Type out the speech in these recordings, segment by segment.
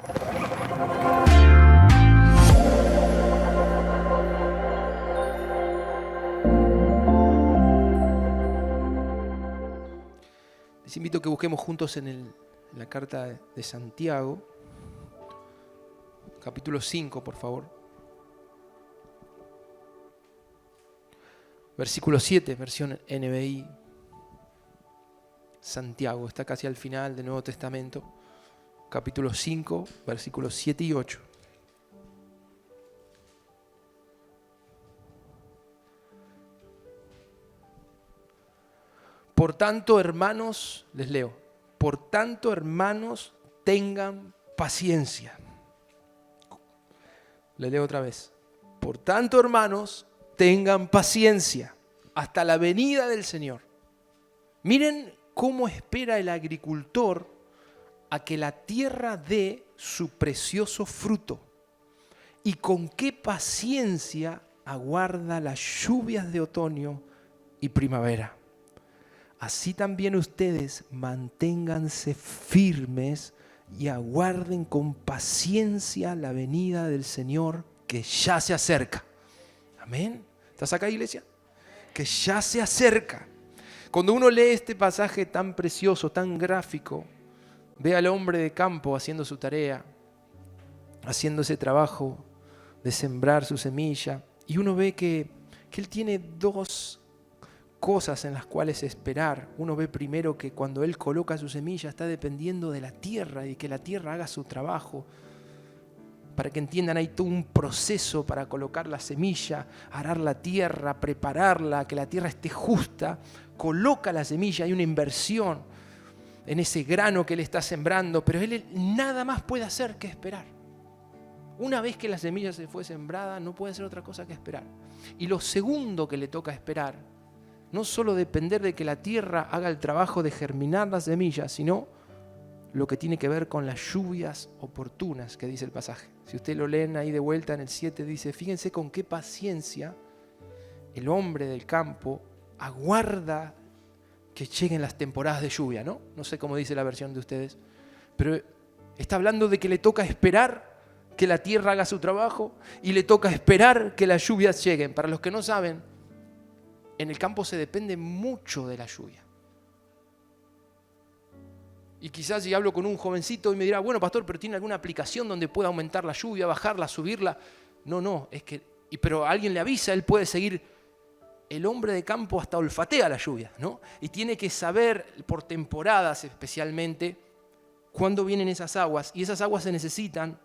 Les invito a que busquemos juntos en la carta de Santiago, capítulo 5, por favor. Versículo 7, versión NBI. Santiago, está casi al final del Nuevo Testamento. Capítulo 5, versículos 7 y 8. Por tanto, hermanos, les leo, por tanto, hermanos, tengan paciencia. Le leo otra vez. Por tanto, hermanos, tengan paciencia hasta la venida del Señor. Miren cómo espera el agricultor a que la tierra dé su precioso fruto y con qué paciencia aguarda las lluvias de otoño y primavera. Así también ustedes manténganse firmes y aguarden con paciencia la venida del Señor que ya se acerca. Amén. ¿Estás acá, iglesia? Que ya se acerca. Cuando uno lee este pasaje tan precioso, tan gráfico, ve al hombre de campo haciendo su tarea, haciendo ese trabajo de sembrar su semilla, y uno ve que él tiene dos cosas en las cuales esperar. Uno ve primero que cuando él coloca su semilla está dependiendo de la tierra y que la tierra haga su trabajo. Para que entiendan, hay todo un proceso para colocar la semilla, arar la tierra, prepararla, que la tierra esté justa. Coloca la semilla, hay una inversión en ese grano que él está sembrando, pero él nada más puede hacer que esperar. Una vez que la semilla se fue sembrada, no puede hacer otra cosa que esperar. Y lo segundo que le toca esperar, no solo depender de que la tierra haga el trabajo de germinar las semillas, sino lo que tiene que ver con las lluvias oportunas, que dice el pasaje. Si ustedes lo leen ahí de vuelta en el 7, dice, fíjense con qué paciencia el hombre del campo aguarda que lleguen las temporadas de lluvia, ¿no? No sé cómo dice la versión de ustedes, pero está hablando de que le toca esperar que la tierra haga su trabajo y le toca esperar que las lluvias lleguen. Para los que no saben, en el campo se depende mucho de la lluvia. Y quizás si hablo con un jovencito y me dirá, bueno, pastor, pero ¿tiene alguna aplicación donde pueda aumentar la lluvia, bajarla, subirla? No, es que, pero alguien le avisa, él puede seguir. El hombre de campo hasta olfatea la lluvia, ¿no? Y tiene que saber por temporadas especialmente cuándo vienen esas aguas. Y esas aguas se necesitan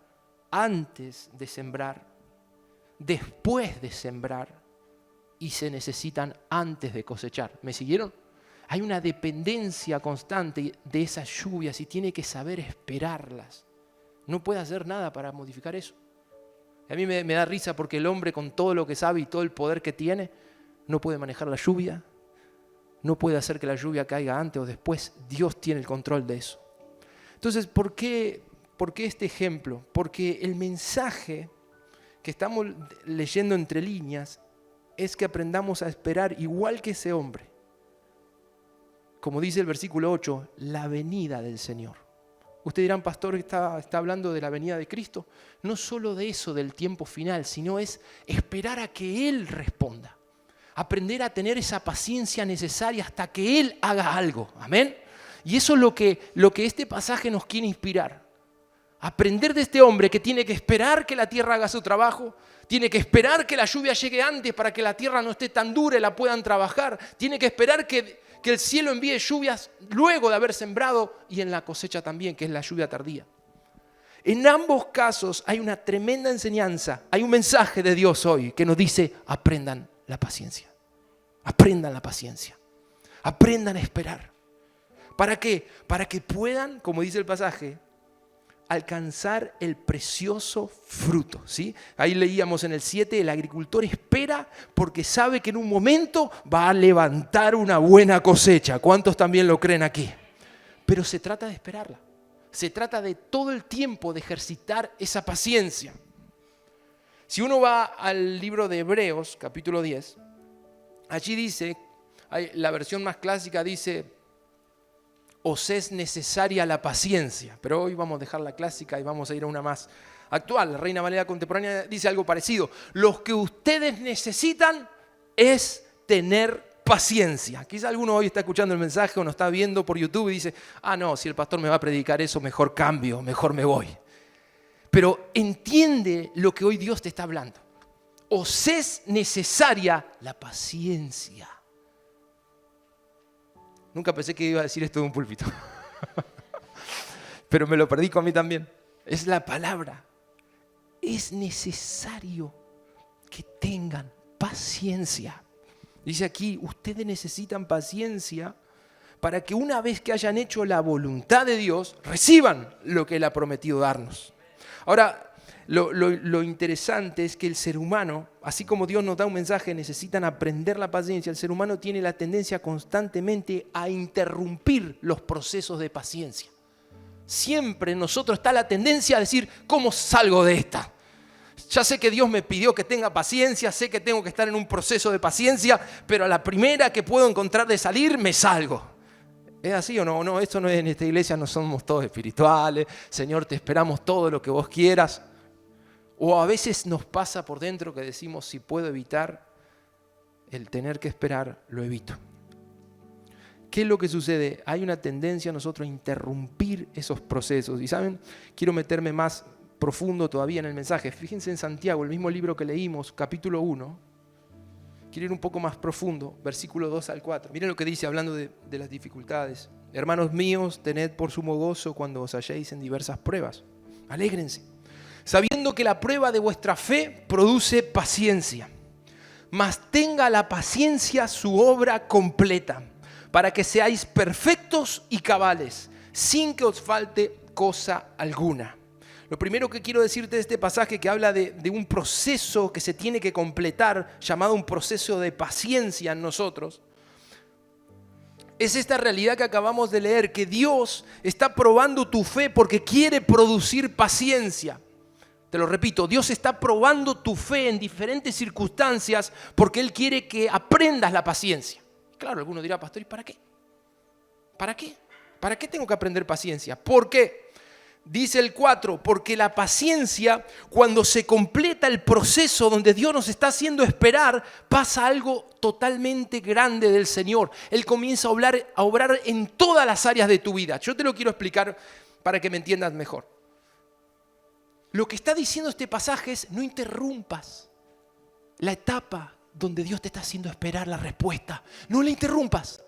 antes de sembrar, después de sembrar, y se necesitan antes de cosechar. ¿Me siguieron? Hay una dependencia constante de esas lluvias y tiene que saber esperarlas. No puede hacer nada para modificar eso. A mí me da risa porque el hombre, con todo lo que sabe y todo el poder que tiene, no puede manejar la lluvia, no puede hacer que la lluvia caiga antes o después. Dios tiene el control de eso. Entonces, ¿por qué este ejemplo? Porque el mensaje que estamos leyendo entre líneas es que aprendamos a esperar igual que ese hombre. Como dice el versículo 8, la venida del Señor. Ustedes dirán, pastor, ¿está hablando de la venida de Cristo? No solo de eso, del tiempo final, sino es esperar a que Él responda. Aprender a tener esa paciencia necesaria hasta que Él haga algo. Amén. Y eso es lo que este pasaje nos quiere inspirar. Aprender de este hombre que tiene que esperar que la tierra haga su trabajo, tiene que esperar que la lluvia llegue antes para que la tierra no esté tan dura y la puedan trabajar, tiene que esperar que el cielo envíe lluvias luego de haber sembrado y en la cosecha también, que es la lluvia tardía. En ambos casos hay una tremenda enseñanza, hay un mensaje de Dios hoy que nos dice, aprendan la paciencia, aprendan la paciencia, aprendan a esperar. ¿Para qué? Para que puedan, como dice el pasaje, alcanzar el precioso fruto, ¿sí? Ahí leíamos en el 7, el agricultor espera porque sabe que en un momento va a levantar una buena cosecha. ¿Cuántos también lo creen aquí? Pero se trata de esperarla. Se trata de todo el tiempo de ejercitar esa paciencia. Si uno va al libro de Hebreos, capítulo 10, allí dice, la versión más clásica dice, ¿Os es necesaria la paciencia? Pero hoy vamos a dejar la clásica y vamos a ir a una más actual. La Reina Valera contemporánea dice algo parecido. Lo que ustedes necesitan es tener paciencia. Quizá alguno hoy está escuchando el mensaje o nos está viendo por YouTube y dice, no, si el pastor me va a predicar eso, mejor cambio, mejor me voy. Pero entiende lo que hoy Dios te está hablando. Os es necesaria la paciencia. Nunca pensé que iba a decir esto de un púlpito. Pero me lo predico a mí también. Es la palabra. Es necesario que tengan paciencia. Dice aquí, ustedes necesitan paciencia para que una vez que hayan hecho la voluntad de Dios, reciban lo que Él ha prometido darnos. Ahora, lo interesante es que el ser humano, así como Dios nos da un mensaje, necesitan aprender la paciencia. El ser humano tiene la tendencia constantemente a interrumpir los procesos de paciencia. Siempre en nosotros está la tendencia a decir, ¿cómo salgo de esta? Ya sé que Dios me pidió que tenga paciencia, sé que tengo que estar en un proceso de paciencia, pero a la primera que puedo encontrar de salir, me salgo. ¿Es así o no? No, esto no es en esta iglesia, no somos todos espirituales. Señor, te esperamos todo lo que vos quieras. O a veces nos pasa por dentro que decimos, si puedo evitar el tener que esperar, lo evito. ¿Qué es lo que sucede? Hay una tendencia a nosotros a interrumpir esos procesos. Y ¿saben? Quiero meterme más profundo todavía en el mensaje. Fíjense en Santiago, el mismo libro que leímos, capítulo 1. Quiero ir un poco más profundo, versículo 2 al 4. Miren lo que dice hablando de las dificultades. Hermanos míos, tened por sumo gozo cuando os halléis en diversas pruebas. Alégrense, sabiendo que la prueba de vuestra fe produce paciencia. Mas tenga la paciencia su obra completa, para que seáis perfectos y cabales, sin que os falte cosa alguna. Lo primero que quiero decirte de este pasaje que habla de un proceso que se tiene que completar, llamado un proceso de paciencia en nosotros, es esta realidad que acabamos de leer, que Dios está probando tu fe porque quiere producir paciencia. Te lo repito, Dios está probando tu fe en diferentes circunstancias porque Él quiere que aprendas la paciencia. Claro, alguno dirá, pastor, ¿y para qué? ¿Para qué? ¿Para qué tengo que aprender paciencia? ¿Por qué? Dice el 4, porque la paciencia, cuando se completa el proceso donde Dios nos está haciendo esperar, pasa algo totalmente grande del Señor. Él comienza a obrar en todas las áreas de tu vida. Yo te lo quiero explicar para que me entiendas mejor. Lo que está diciendo este pasaje es, no interrumpas la etapa donde Dios te está haciendo esperar la respuesta. No la interrumpas.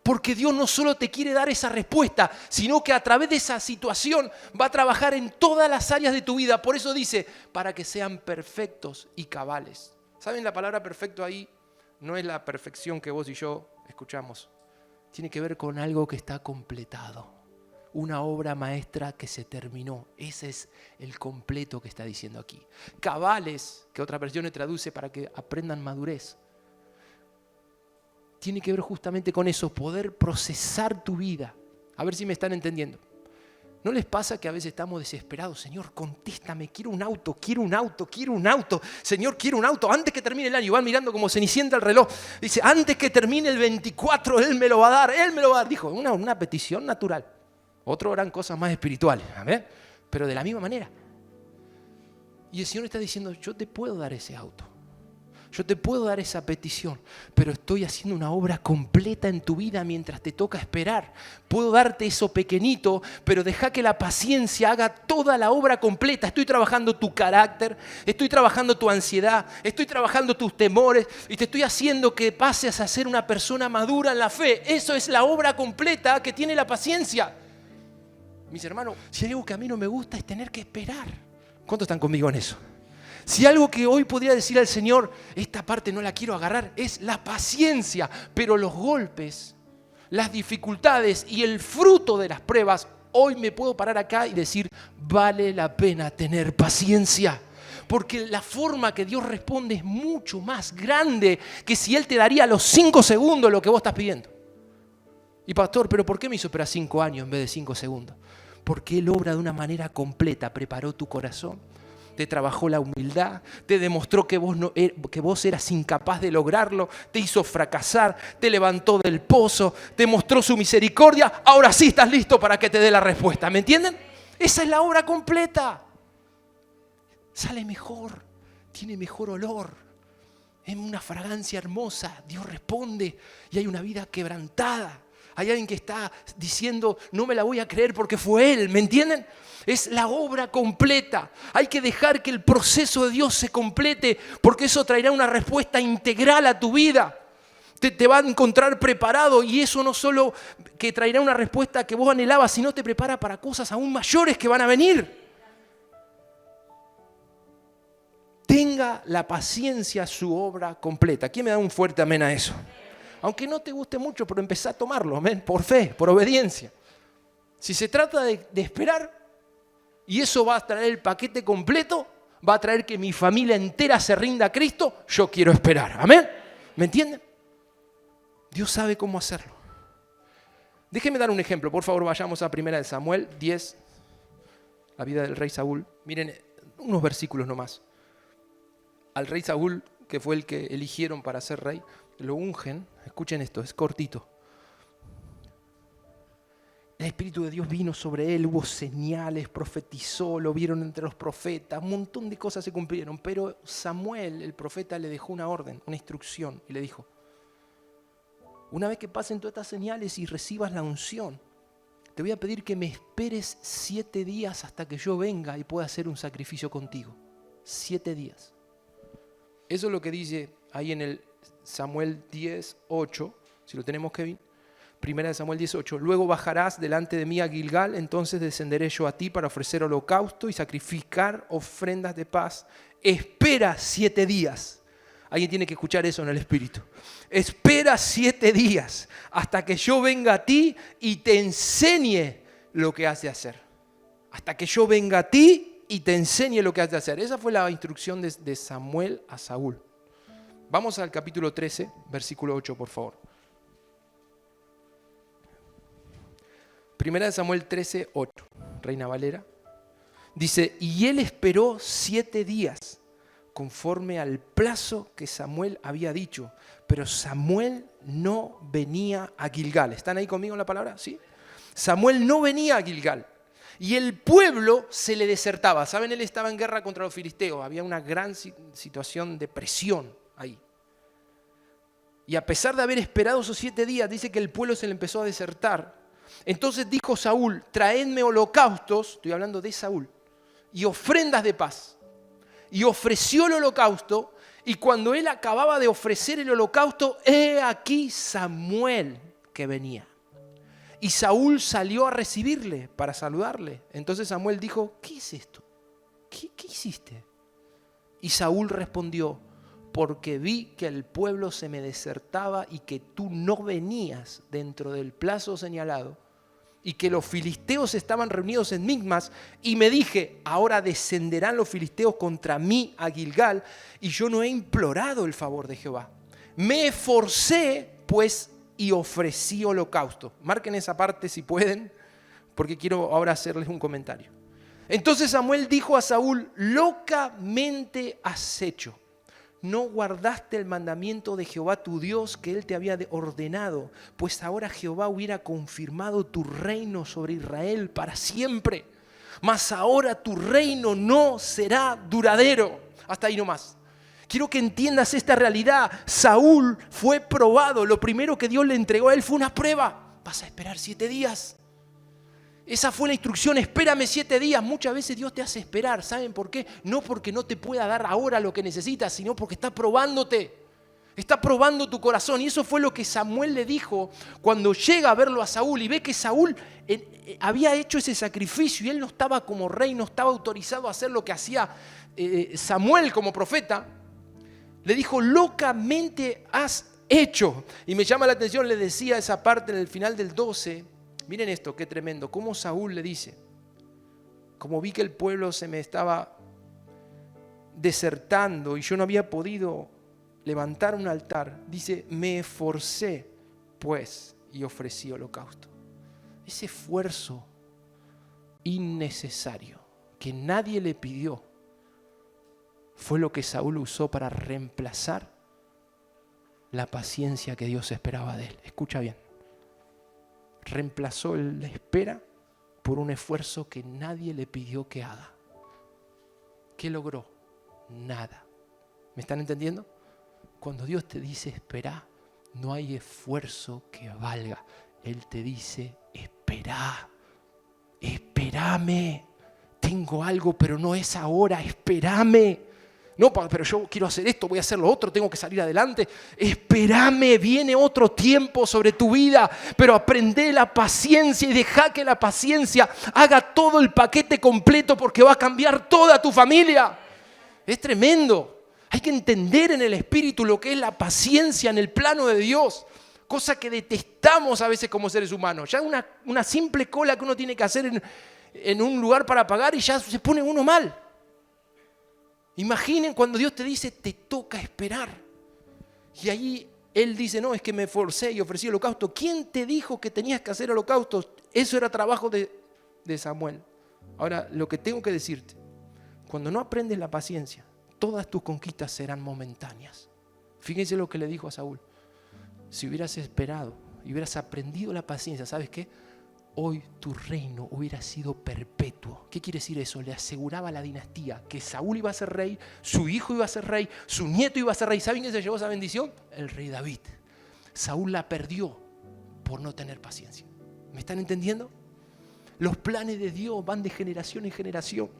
Porque Dios no solo te quiere dar esa respuesta, sino que a través de esa situación va a trabajar en todas las áreas de tu vida. Por eso dice, para que sean perfectos y cabales. ¿Saben? La palabra perfecto ahí no es la perfección que vos y yo escuchamos. Tiene que ver con algo que está completado. Una obra maestra que se terminó. Ese es el completo que está diciendo aquí. Cabales, que otra versión le traduce para que aprendan madurez. Tiene que ver justamente con eso, poder procesar tu vida. A ver si me están entendiendo. ¿No les pasa que a veces estamos desesperados? Señor, contéstame, quiero un auto. Señor, quiero un auto antes que termine el año. Y van mirando como Cenicienta el reloj. Dice, antes que termine el 24, Él me lo va a dar. Dijo, una petición natural. Otros harán cosas más espirituales, ¿ver? Pero de la misma manera. Y el Señor está diciendo, yo te puedo dar ese auto. Yo te puedo dar esa petición, pero estoy haciendo una obra completa en tu vida mientras te toca esperar. Puedo darte eso pequeñito, pero deja que la paciencia haga toda la obra completa. Estoy trabajando tu carácter, estoy trabajando tu ansiedad, estoy trabajando tus temores y te estoy haciendo que pases a ser una persona madura en la fe. Eso es la obra completa que tiene la paciencia. Mis hermanos, si hay algo que a mí no me gusta es tener que esperar. ¿Cuántos están conmigo en eso? Si algo que hoy podría decir al Señor, esta parte no la quiero agarrar, es la paciencia. Pero los golpes, las dificultades y el fruto de las pruebas, hoy me puedo parar acá y decir, vale la pena tener paciencia. Porque la forma que Dios responde es mucho más grande que si Él te daría a los 5 segundos lo que vos estás pidiendo. Y pastor, ¿pero por qué me hizo esperar 5 años en vez de 5 segundos? Porque Él obra de una manera completa, preparó tu corazón. te trabajó la humildad, te demostró que vos eras incapaz de lograrlo, te hizo fracasar, te levantó del pozo, te mostró su misericordia. Ahora sí estás listo para que te dé la respuesta. ¿Me entienden? Esa es la obra completa. Sale mejor, tiene mejor olor, es una fragancia hermosa. Dios responde y hay una vida quebrantada. Hay alguien que está diciendo, no me la voy a creer porque fue Él, ¿me entienden? Es la obra completa. Hay que dejar que el proceso de Dios se complete, porque eso traerá una respuesta integral a tu vida. Te va a encontrar preparado, y eso no solo que traerá una respuesta que vos anhelabas, sino te prepara para cosas aún mayores que van a venir. Tenga la paciencia su obra completa. ¿Quién me da un fuerte amén a eso? Aunque no te guste mucho, pero empezá a tomarlo, amén, por fe, por obediencia. Si se trata de esperar, y eso va a traer el paquete completo, va a traer que mi familia entera se rinda a Cristo, yo quiero esperar, amén. ¿Me entienden? Dios sabe cómo hacerlo. Déjenme dar un ejemplo, por favor, vayamos a 1 Samuel 10, la vida del rey Saúl. Miren, unos versículos nomás. Al rey Saúl, que fue el que eligieron para ser rey, lo ungen. Escuchen esto, es cortito. El Espíritu de Dios vino sobre él, hubo señales, profetizó, lo vieron entre los profetas, un montón de cosas se cumplieron. Pero Samuel, el profeta, le dejó una orden, una instrucción, y le dijo: una vez que pasen todas estas señales y recibas la unción, te voy a pedir que me esperes 7 días hasta que yo venga y pueda hacer un sacrificio contigo. 7 días. Eso es lo que dice ahí en el Samuel 10:8, si lo tenemos, Kevin. 1 Samuel 10:8. Luego bajarás delante de mí a Gilgal, entonces descenderé yo a ti para ofrecer holocausto y sacrificar ofrendas de paz. Espera 7 días. Alguien tiene que escuchar eso en el Espíritu. Espera 7 días hasta que yo venga a ti y te enseñe lo que has de hacer. Hasta que yo venga a ti y te enseñe lo que has de hacer. Esa fue la instrucción de Samuel a Saúl. Vamos al capítulo 13, versículo 8, por favor. 1 Samuel 13, 8, Reina Valera. Dice: y él esperó 7 días, conforme al plazo que Samuel había dicho. Pero Samuel no venía a Gilgal. ¿Están ahí conmigo en la palabra? ¿Sí? Samuel no venía a Gilgal. Y el pueblo se le desertaba. ¿Saben? Él estaba en guerra contra los filisteos. Había una gran situación de presión ahí. Y a pesar de haber esperado esos 7 días, dice que el pueblo se le empezó a desertar. Entonces dijo Saúl: traedme holocaustos, estoy hablando de Saúl, y ofrendas de paz. Y ofreció el holocausto, y cuando él acababa de ofrecer el holocausto, he aquí Samuel que venía. Y Saúl salió a recibirle para saludarle. Entonces Samuel dijo: ¿qué es esto? ¿Qué hiciste? Y Saúl respondió: porque vi que el pueblo se me desertaba y que tú no venías dentro del plazo señalado, y que los filisteos estaban reunidos en Micmas, y me dije: ahora descenderán los filisteos contra mí a Gilgal, y yo no he implorado el favor de Jehová. Me esforcé, pues, y ofrecí holocausto. Marquen esa parte si pueden, porque quiero ahora hacerles un comentario. Entonces Samuel dijo a Saúl: locamente has hecho. No guardaste el mandamiento de Jehová tu Dios que él te había ordenado, pues ahora Jehová hubiera confirmado tu reino sobre Israel para siempre. Mas ahora tu reino no será duradero. Hasta ahí nomás. Quiero que entiendas esta realidad. Saúl fue probado. Lo primero que Dios le entregó a él fue una prueba. Vas a esperar 7 días. Esa fue la instrucción: espérame 7 días. Muchas veces Dios te hace esperar. ¿Saben por qué? No porque no te pueda dar ahora lo que necesitas, sino porque está probándote. Está probando tu corazón. Y eso fue lo que Samuel le dijo cuando llega a verlo a Saúl y ve que Saúl había hecho ese sacrificio y él no estaba como rey, no estaba autorizado a hacer lo que hacía Samuel como profeta. Le dijo: locamente has hecho. Y me llama la atención, le decía esa parte en el final del 12. Miren esto, qué tremendo. Cómo Saúl le dice: como vi que el pueblo se me estaba desertando y yo no había podido levantar un altar, dice: me esforcé, pues, y ofrecí holocausto. Ese esfuerzo innecesario que nadie le pidió, fue lo que Saúl usó para reemplazar la paciencia que Dios esperaba de él. Escucha bien. Reemplazó la espera por un esfuerzo que nadie le pidió que haga. ¿Qué logró? Nada. ¿Me están entendiendo? Cuando Dios te dice espera, no hay esfuerzo que valga. Él te dice espera, espérame. Tengo algo, pero no es ahora, espérame. No, pero yo quiero hacer esto, voy a hacer lo otro, tengo que salir adelante. Espérame, viene otro tiempo sobre tu vida, pero aprende la paciencia y deja que la paciencia haga todo el paquete completo porque va a cambiar toda tu familia. Es tremendo. Hay que entender en el espíritu lo que es la paciencia en el plano de Dios. Cosa que detestamos a veces como seres humanos. Ya una simple cola que uno tiene que hacer en un lugar para pagar y ya se pone uno mal. Imaginen cuando Dios te dice, te toca esperar. Y ahí Él dice, no, es que me esforcé y ofrecí holocausto. ¿Quién te dijo que tenías que hacer holocaustos? Eso era trabajo de Samuel. Ahora, lo que tengo que decirte, cuando no aprendes la paciencia, todas tus conquistas serán momentáneas. Fíjense lo que le dijo a Saúl. Si hubieras esperado y hubieras aprendido la paciencia, ¿sabes qué? Hoy tu reino hubiera sido perpetuo. ¿Qué quiere decir eso? Le aseguraba la dinastía que Saúl iba a ser rey, su hijo iba a ser rey, su nieto iba a ser rey. ¿Saben quién se llevó esa bendición? El rey David. Saúl la perdió por no tener paciencia. ¿Me están entendiendo? Los planes de Dios van de generación en generación.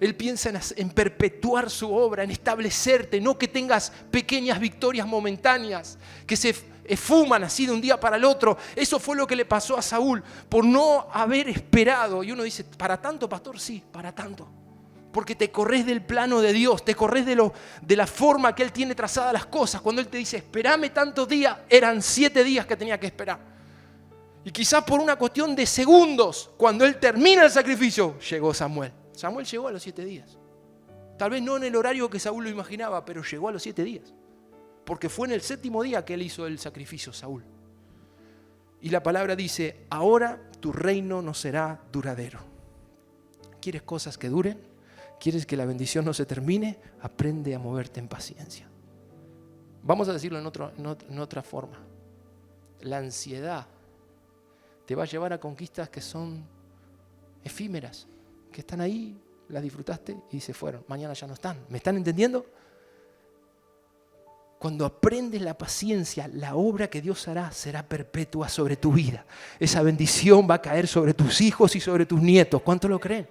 Él piensa en perpetuar su obra, en establecerte, no que tengas pequeñas victorias momentáneas, que se esfuman así de un día para el otro. Eso fue lo que le pasó a Saúl por no haber esperado. Y uno dice, ¿para tanto, pastor? Sí, para tanto. Porque te corres del plano de Dios, te corres de la forma que Él tiene trazadas las cosas. Cuando Él te dice, espérame tantos días, eran 7 días que tenía que esperar. Y quizás por una cuestión de segundos, cuando Él termina el sacrificio, llegó Samuel. Samuel llegó a los 7 días. Tal vez no en el horario que Saúl lo imaginaba, pero llegó a los 7 días. Porque fue en el 7º día que él hizo el sacrificio, Saúl. Y la palabra dice, ahora tu reino no será duradero. ¿Quieres cosas que duren? ¿Quieres que la bendición no se termine? Aprende a moverte en paciencia. Vamos a decirlo en otra forma. La ansiedad te va a llevar a conquistas que son efímeras, que están ahí, las disfrutaste y se fueron. Mañana ya no están. ¿Me están entendiendo? Cuando aprendes la paciencia, la obra que Dios hará será perpetua sobre tu vida. Esa bendición va a caer sobre tus hijos y sobre tus nietos. ¿Cuánto lo creen?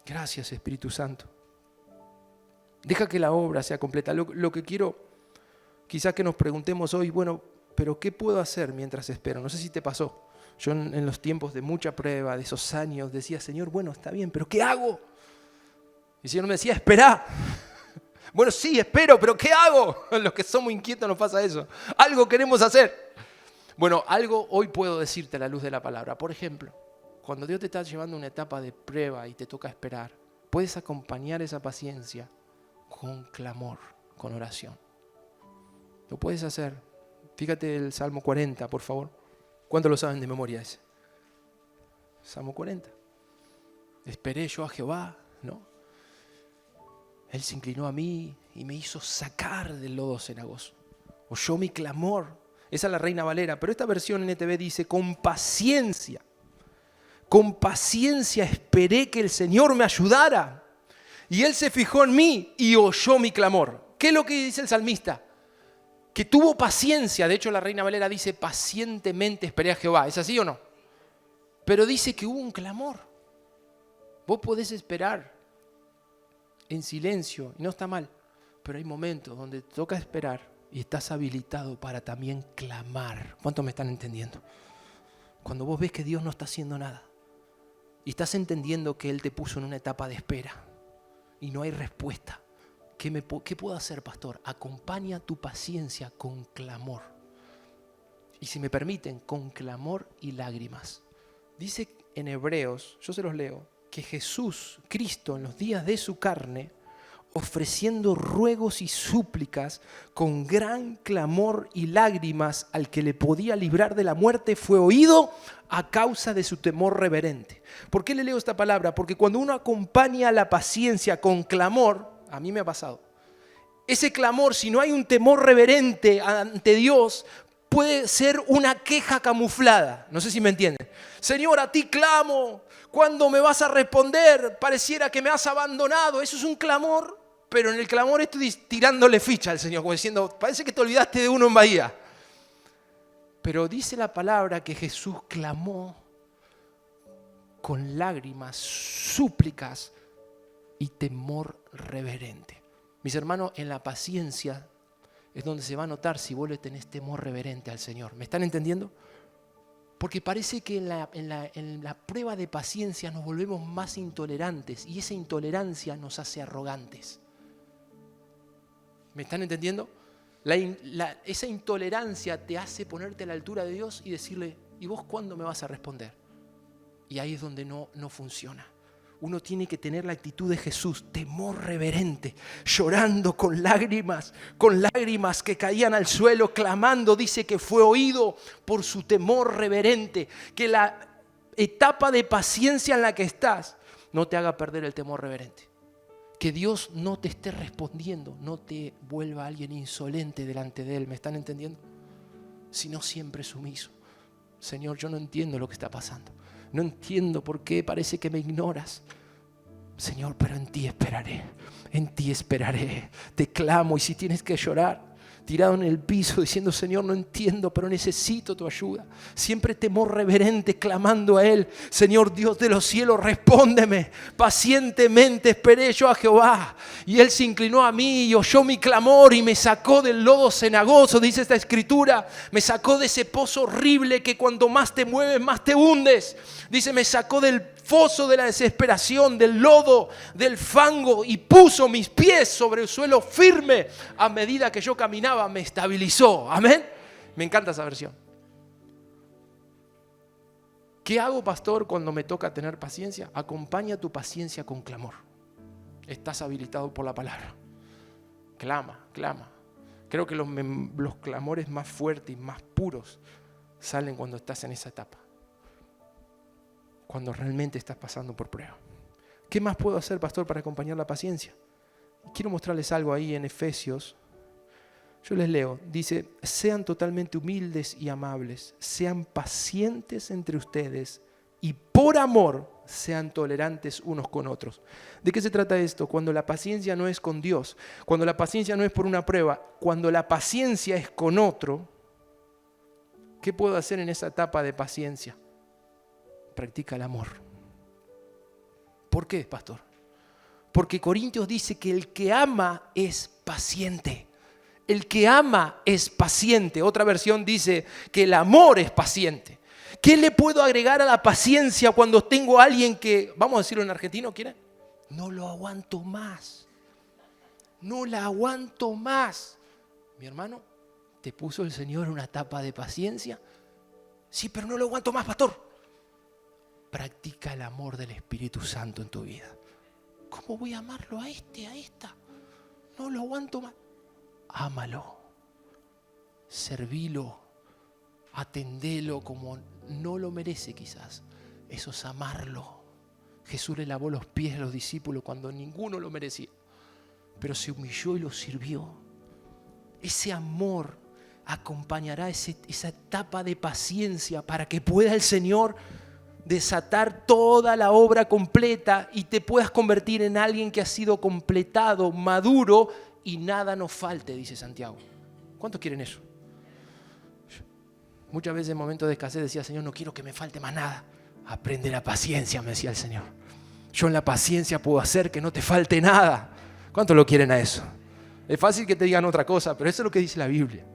Gracias, Espíritu Santo. Deja que la obra sea completa. Lo que quiero, quizás que nos preguntemos hoy, bueno, pero ¿qué puedo hacer mientras espero? No sé si te pasó. Yo en los tiempos de mucha prueba, de esos años, decía, Señor, bueno, está bien, pero ¿qué hago? Y el Señor me decía, espera. Bueno, sí, espero, pero ¿qué hago? Los que somos inquietos nos pasa eso. Algo queremos hacer. Bueno, algo hoy puedo decirte a la luz de la palabra. Por ejemplo, cuando Dios te está llevando a una etapa de prueba y te toca esperar, puedes acompañar esa paciencia con clamor, con oración. Lo puedes hacer. Fíjate el Salmo 40, por favor. ¿Cuántos lo saben de memoria ese? Salmo 40. Esperé yo a Jehová, ¿no? Él se inclinó a mí y me hizo sacar del lodo cenagoso. Oyó mi clamor. Esa es la Reina Valera. Pero esta versión NTV dice, con paciencia esperé que el Señor me ayudara. Y Él se fijó en mí y oyó mi clamor. ¿Qué es lo que dice el salmista? Que tuvo paciencia. De hecho, la Reina Valera dice, pacientemente esperé a Jehová. ¿Es así o no? Pero dice que hubo un clamor. Vos podés esperar en silencio, y no está mal, pero hay momentos donde te toca esperar y estás habilitado para también clamar. ¿Cuántos me están entendiendo? Cuando vos ves que Dios no está haciendo nada y estás entendiendo que Él te puso en una etapa de espera y no hay respuesta, ¿qué puedo hacer, pastor? Acompaña tu paciencia con clamor. Y si me permiten, con clamor y lágrimas. Dice en Hebreos, yo se los leo, que Jesús, Cristo, en los días de su carne, ofreciendo ruegos y súplicas con gran clamor y lágrimas al que le podía librar de la muerte, fue oído a causa de su temor reverente. ¿Por qué le leo esta palabra? Porque cuando uno acompaña la paciencia con clamor, a mí me ha pasado. Ese clamor, si no hay un temor reverente ante Dios, puede ser una queja camuflada. No sé si me entienden. Señor, a ti clamo. ¿Cuándo me vas a responder? Pareciera que me has abandonado. Eso es un clamor, pero en el clamor estoy tirándole ficha al Señor, como diciendo, parece que te olvidaste de uno en Bahía. Pero dice la palabra que Jesús clamó con lágrimas, súplicas y temor reverente. Mis hermanos, en la paciencia es donde se va a notar si vos le tenés temor reverente al Señor. ¿Me están entendiendo? Porque parece que en la prueba de paciencia nos volvemos más intolerantes y esa intolerancia nos hace arrogantes. ¿Me están entendiendo? Esa intolerancia te hace ponerte a la altura de Dios y decirle, ¿y vos cuándo me vas a responder? Y ahí es donde no funciona. Uno tiene que tener la actitud de Jesús, temor reverente, llorando con lágrimas que caían al suelo, clamando. Dice que fue oído por su temor reverente. Que la etapa de paciencia en la que estás no te haga perder el temor reverente. Que Dios no te esté respondiendo, no te vuelva alguien insolente delante de Él. ¿Me están entendiendo? Sino siempre sumiso. Señor, yo no entiendo lo que está pasando. No entiendo por qué parece que me ignoras. Señor, pero en ti esperaré. En ti esperaré. Te clamo y si tienes que llorar, tirado en el piso diciendo, Señor, no entiendo, pero necesito tu ayuda. Siempre temor reverente, clamando a Él. Señor Dios de los cielos, respóndeme. Pacientemente esperé yo a Jehová. Y Él se inclinó a mí y oyó mi clamor y me sacó del lodo cenagoso, dice esta escritura. Me sacó de ese pozo horrible que cuando más te mueves, más te hundes. Dice, me sacó del foso de la desesperación, del lodo, del fango y puso mis pies sobre el suelo firme. A medida que yo caminaba me estabilizó. Amén. Me encanta esa versión. ¿Qué hago, pastor, cuando me toca tener paciencia? Acompaña tu paciencia con clamor. Estás habilitado por la palabra. Clama, clama. Creo que los clamores más fuertes y más puros salen cuando estás en esa etapa. Cuando realmente estás pasando por prueba. ¿Qué más puedo hacer, pastor, para acompañar la paciencia? Quiero mostrarles algo ahí en Efesios. Yo les leo. Dice, sean totalmente humildes y amables. Sean pacientes entre ustedes. Y por amor, sean tolerantes unos con otros. ¿De qué se trata esto? Cuando la paciencia no es con Dios. Cuando la paciencia no es por una prueba. Cuando la paciencia es con otro. ¿Qué puedo hacer en esa etapa de paciencia? Practica el amor. ¿Por qué, pastor? Porque Corintios dice que el que ama es paciente. El que ama es paciente. Otra versión dice que el amor es paciente. ¿Qué le puedo agregar a la paciencia cuando tengo a alguien que, vamos a decirlo en argentino, ¿quieren? No lo aguanto más. No la aguanto más. Mi hermano, ¿te puso el Señor en una etapa de paciencia? Sí, pero no lo aguanto más, pastor. Practica el amor del Espíritu Santo en tu vida. ¿Cómo voy a amarlo a este, a esta? No lo aguanto más. Ámalo. Servilo. Atendelo como no lo merece quizás. Eso es amarlo. Jesús le lavó los pies a los discípulos cuando ninguno lo merecía. Pero se humilló y los sirvió. Ese amor acompañará esa etapa de paciencia para que pueda el Señor desatar toda la obra completa y te puedas convertir en alguien que ha sido completado, maduro y nada nos falte, dice Santiago. ¿Cuántos quieren eso? Muchas veces en momentos de escasez decía, Señor, no quiero que me falte más nada. Aprende la paciencia, me decía el Señor. Yo en la paciencia puedo hacer que no te falte nada. ¿Cuántos lo quieren a eso? Es fácil que te digan otra cosa, pero eso es lo que dice la Biblia.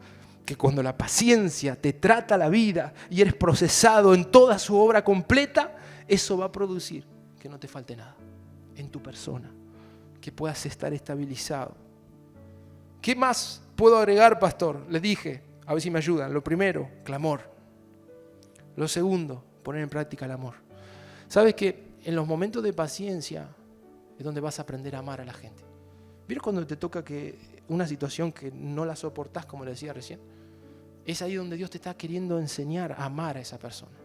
Que cuando la paciencia te trata la vida y eres procesado en toda su obra completa, eso va a producir que no te falte nada en tu persona, que puedas estar estabilizado. ¿Qué más puedo agregar, pastor? Les dije, a ver si me ayudan. Lo primero, clamor. Lo segundo, poner en práctica el amor. ¿Sabes que en los momentos de paciencia es donde vas a aprender a amar a la gente? ¿Vieron cuando te toca que una situación que no la soportás, como le decía recién? Es ahí donde Dios te está queriendo enseñar a amar a esa persona.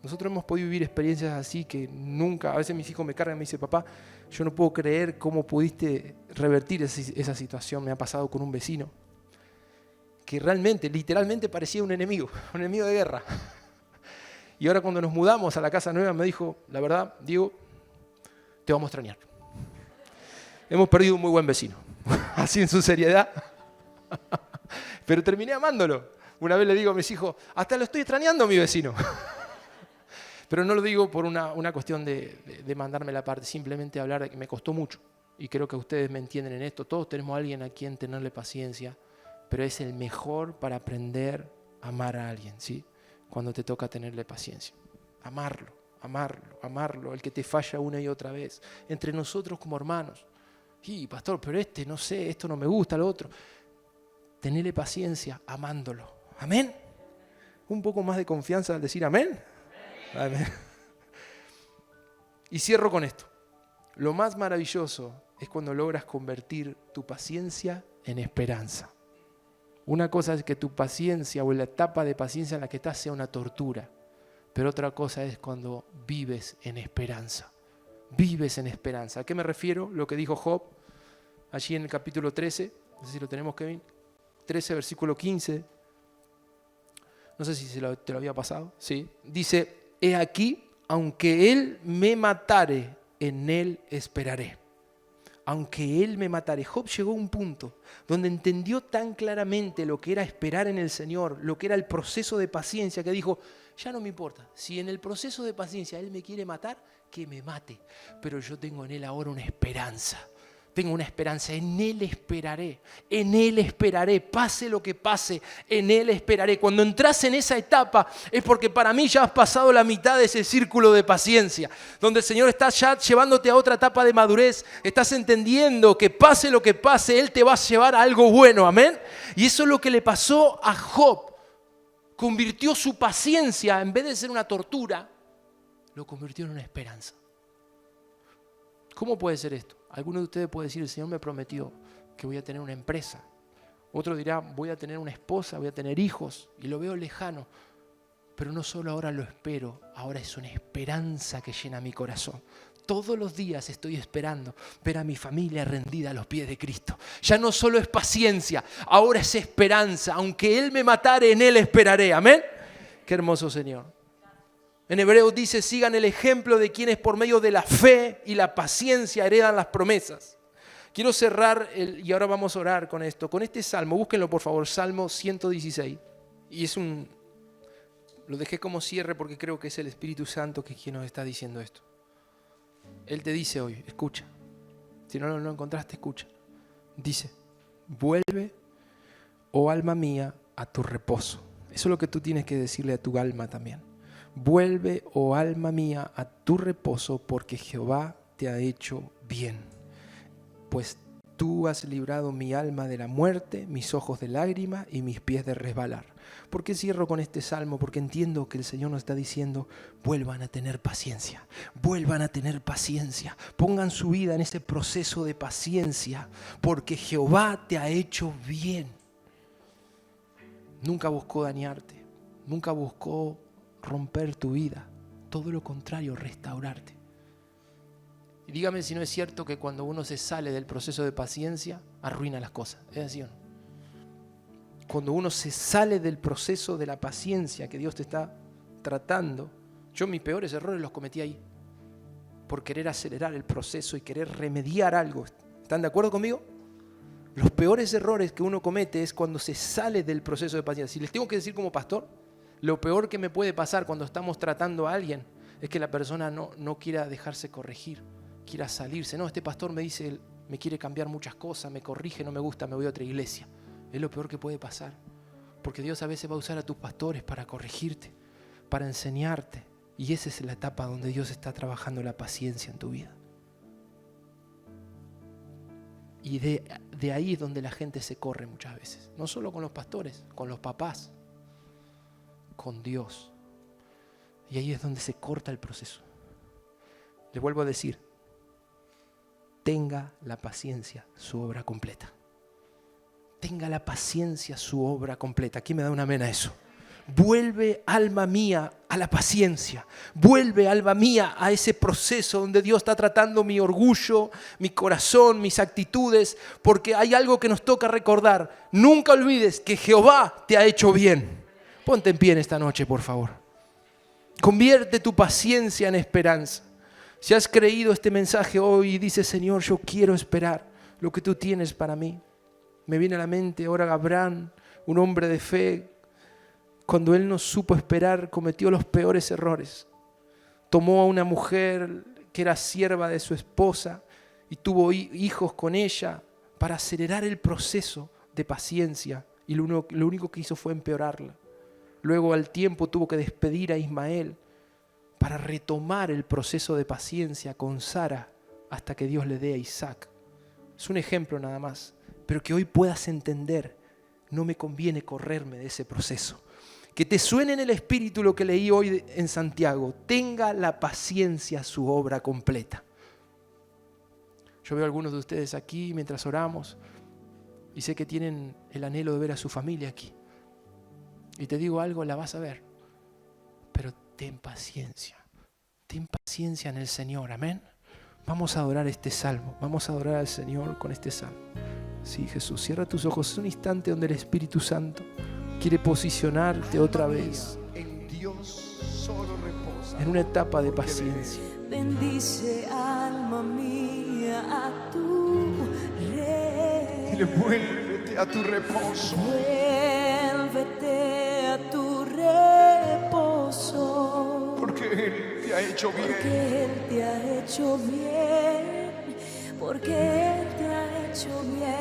Nosotros hemos podido vivir experiencias así que nunca, a veces mis hijos me cargan y me dicen, papá, yo no puedo creer cómo pudiste revertir esa situación. Me ha pasado con un vecino que realmente, literalmente parecía un enemigo de guerra. Y ahora cuando nos mudamos a la casa nueva me dijo, la verdad, Diego, te vamos a extrañar. Hemos perdido un muy buen vecino, así en su seriedad. Pero terminé amándolo. Una vez le digo a mis hijos, hasta lo estoy extrañando a mi vecino. Pero no lo digo por una cuestión de mandarme la parte, simplemente hablar de que me costó mucho. Y creo que ustedes me entienden en esto. Todos tenemos a alguien a quien tenerle paciencia, pero es el mejor para aprender a amar a alguien, ¿sí? Cuando te toca tenerle paciencia. Amarlo, amarlo, amarlo, el que te falla una y otra vez. Entre nosotros como hermanos. Y pastor, pero no sé, esto no me gusta, lo otro. Tenerle paciencia amándolo. ¿Amén? Un poco más de confianza al decir amén. Amén. Y cierro con esto. Lo más maravilloso es cuando logras convertir tu paciencia en esperanza. Una cosa es que tu paciencia o la etapa de paciencia en la que estás sea una tortura, pero otra cosa es cuando vives en esperanza. Vives en esperanza. ¿A qué me refiero? Lo que dijo Job allí en el capítulo 13, no sé si lo tenemos, Kevin, 13, versículo 15. No sé si te lo había pasado. Sí. Dice, he aquí, aunque él me matare, en él esperaré. Aunque él me matare. Job llegó a un punto donde entendió tan claramente lo que era esperar en el Señor, lo que era el proceso de paciencia, que dijo, ya no me importa, si en el proceso de paciencia él me quiere matar, que me mate. Pero yo tengo en él ahora una esperanza. Tengo una esperanza, en Él esperaré, pase lo que pase, en Él esperaré. Cuando entras en esa etapa es porque para mí ya has pasado la mitad de ese círculo de paciencia, donde el Señor está ya llevándote a otra etapa de madurez, estás entendiendo que pase lo que pase, Él te va a llevar a algo bueno, amén. Y eso es lo que le pasó a Job, convirtió su paciencia, en vez de ser una tortura, lo convirtió en una esperanza. ¿Cómo puede ser esto? Alguno de ustedes puede decir, el Señor me prometió que voy a tener una empresa. Otro dirá, voy a tener una esposa, voy a tener hijos, y lo veo lejano. Pero no solo ahora lo espero, ahora es una esperanza que llena mi corazón. Todos los días estoy esperando ver a mi familia rendida a los pies de Cristo. Ya no solo es paciencia, ahora es esperanza. Aunque Él me matare, en Él esperaré. ¿Amén? Qué hermoso Señor. En Hebreos dice, sigan el ejemplo de quienes por medio de la fe y la paciencia heredan las promesas. Quiero cerrar, y ahora vamos a orar con esto, con este salmo. Búsquenlo por favor, Salmo 116. Y lo dejé como cierre porque creo que es el Espíritu Santo que quien nos está diciendo esto. Él te dice hoy, escucha. Si no lo encontraste, escucha. Dice, vuelve, oh alma mía, a tu reposo. Eso es lo que tú tienes que decirle a tu alma también. Vuelve, oh alma mía, a tu reposo, porque Jehová te ha hecho bien. Pues tú has librado mi alma de la muerte, mis ojos de lágrima y mis pies de resbalar. ¿Por qué cierro con este salmo? Porque entiendo que el Señor nos está diciendo, vuelvan a tener paciencia, vuelvan a tener paciencia. Pongan su vida en ese proceso de paciencia, porque Jehová te ha hecho bien. Nunca buscó dañarte, nunca buscó romper tu vida, todo lo contrario, restaurarte. Y dígame si no es cierto que cuando uno se sale del proceso de paciencia, arruina las cosas. ¿Es así o no? Cuando uno se sale del proceso de la paciencia que Dios te está tratando, yo mis peores errores los cometí ahí, por querer acelerar el proceso y querer remediar algo. ¿Están de acuerdo conmigo? Los peores errores que uno comete es cuando se sale del proceso de paciencia. Si les tengo que decir como pastor, lo peor que me puede pasar cuando estamos tratando a alguien es que la persona no quiera dejarse corregir, quiera salirse. No, este pastor me dice, me quiere cambiar muchas cosas, me corrige, no me gusta, me voy a otra iglesia. Es lo peor que puede pasar, porque Dios a veces va a usar a tus pastores para corregirte, para enseñarte. Y esa es la etapa donde Dios está trabajando la paciencia en tu vida. Y de ahí es donde la gente se corre muchas veces. No solo con los pastores, con los papás, con Dios. Y ahí es donde se corta el proceso. Le vuelvo a decir, tenga la paciencia su obra completa. Tenga la paciencia su obra completa. ¿Quién me da un amén a eso? Vuelve, alma mía, a la paciencia. Vuelve, alma mía, a ese proceso donde Dios está tratando mi orgullo, mi corazón, mis actitudes, porque hay algo que nos toca recordar. Nunca olvides que Jehová te ha hecho bien. Ponte en pie en esta noche, por favor. Convierte tu paciencia en esperanza. Si has creído este mensaje hoy y dices, Señor, yo quiero esperar lo que tú tienes para mí. Me viene a la mente ahora Abraham, un hombre de fe. Cuando él no supo esperar, cometió los peores errores. Tomó a una mujer que era sierva de su esposa y tuvo hijos con ella para acelerar el proceso de paciencia. Y lo único que hizo fue empeorarla. Luego al tiempo tuvo que despedir a Ismael para retomar el proceso de paciencia con Sara hasta que Dios le dé a Isaac. Es un ejemplo nada más, pero que hoy puedas entender, no me conviene correrme de ese proceso. Que te suene en el espíritu lo que leí hoy en Santiago. Tenga la paciencia su obra completa. Yo veo a algunos de ustedes aquí mientras oramos y sé que tienen el anhelo de ver a su familia aquí. Y te digo algo, la vas a ver. Pero ten paciencia en el Señor, amén. Vamos a adorar este salmo, vamos a adorar al Señor con este salmo. Sí, Jesús, cierra tus ojos, es un instante donde el Espíritu Santo quiere posicionarte otra vez en Dios solo reposa, en una etapa de paciencia. Bendice alma mía a tu rey. Dile, vuélvete a tu reposo, Vuélvete a tu reposo. porque Él te ha hecho bien. Porque Él te ha hecho bien. Porque Él te ha hecho bien.